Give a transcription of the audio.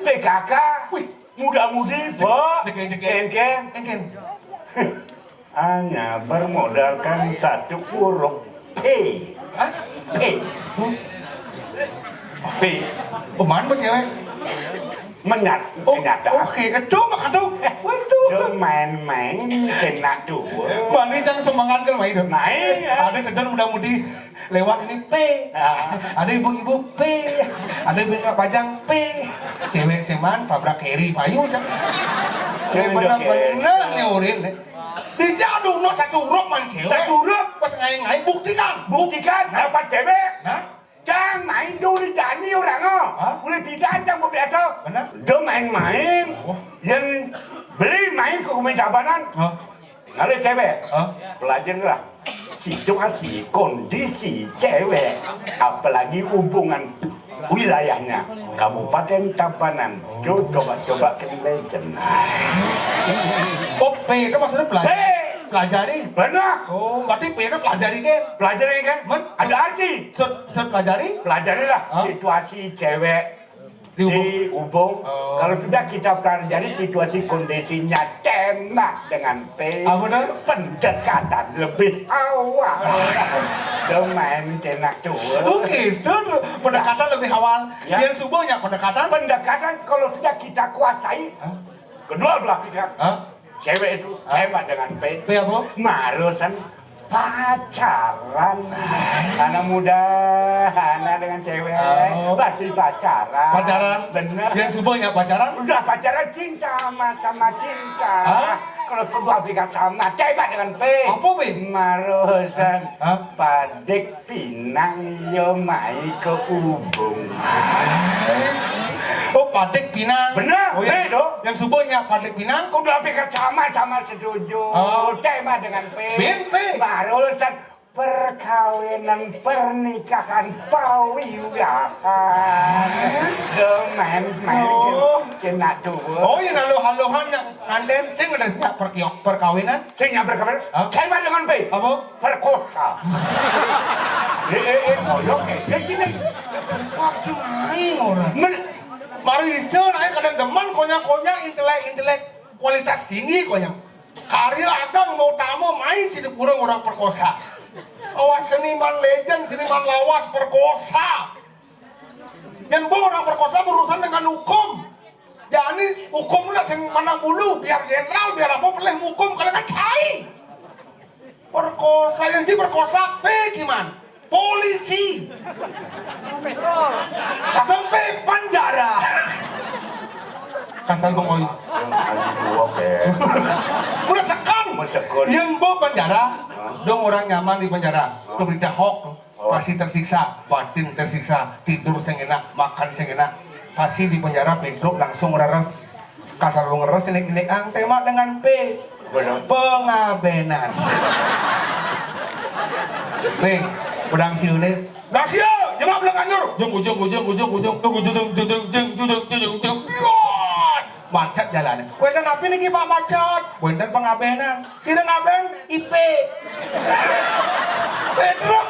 PKK. Wih, Muda-mudi, Bo. Engken. Hanya bermodalkan satu huruf P. Hah? P. P. Kemana cewek? Menyata. Oke, aduh, waduh. Dia main-main kena dua. Mani jangan semangat kan main dong. Main ya. Ada kedon muda-mudi lewat ini P. Ada ibu-ibu P. Ada ibu pajang P. Cewek seman pabrak keri payu cak. Cewek benar-benar neurin deh. Dijadu no satu huruf man cewek. Satu huruf. Pas ngai-ngai buktikan. Dapat cewek. Nah, Jangan main dulu jani orang Hah? Boleh tidak jangan biasa. benar? Dia main-main. Oh. Yang beli main ke rumah jabanan. Hah? Ada cewek. Hah? Belajarlah situasi kondisi cewek, apalagi hubungan wilayahnya Kabupaten Tabanan. Coba ke legend. Oh, P itu maksudnya P. pelajari. Benar. Oh, berarti P itu pelajari kan? Pelajari kan? Men? Ada arti. Set pelajari? Pelajarilah Hah? situasi cewek Di di hubung. Oh. Kalau sudah kita pelajari situasi kondisinya tembak dengan P. Apa dah? Pendekatan lebih awal. Dia main tenak tuh. Oh gitu, pendekatan lebih awal. Ya. Biar subuhnya pendekatan. Pendekatan kalau sudah kita kuasai, Hah? kedua belah pihak, Hah? cewek itu tembak dengan P. P apa? Marusan pacaran. Anak muda, anak dengan cewek, Oh. pasti pacaran. Pacaran? Bener. Yang subuhnya pacaran? Udah pacaran cinta sama cinta. Hah? Kalau kedua pihak sama, tembak dengan P. Apa, P? Marusan Hah? padek pinang yo mai ke ubung. Oh, Padek Pinang. Benar, Oh, yang, P dong. yang subuhnya Padek Pinang. Kedua pihak sama setuju. Oh. Tembak dengan P. P. Marusan perkawinan pernikahan pawiwahan. Main Oh. kena dua. Oh, yang haluhan yang nganden sing ada sejak perkawinan. Saya berkabar, Hah? tembak dengan P. Apa? Perkosa. Ngoyok gini. Waduh, aing orang. Men- Baru hijau, aing kadang demen konya intelek kualitas tinggi konya. Karya agam mau tamu main sini kurang orang perkosa. Awas seniman legend, seniman lawas perkosa. Yang orang perkosa berurusan dengan hukum. Jadi hukum udah sing manang bulu, biar jenderal, biar apa boleh hukum kalian kan cai. Perkosa yang diperkosa, ciman. Polisi. Sampai penjara. Kasar bang Oi. Udah sekan. Yang bawa penjara, dong orang nyaman di penjara. Tuh berita hoax, pasti tersiksa, batin tersiksa, tidur sengenak, makan sengenak. Pasti di penjara pedok langsung ngeres. Kasar lu ngeres ini ang tema dengan P. Pengabenan. Nih, pedang siu nih. Pedang siu, jemaah belakang anyur. Ujung. Macet jalannya. Wenten apa nih Pak macet? Wenten pengabenan. Sireng aben IP. Pedrok.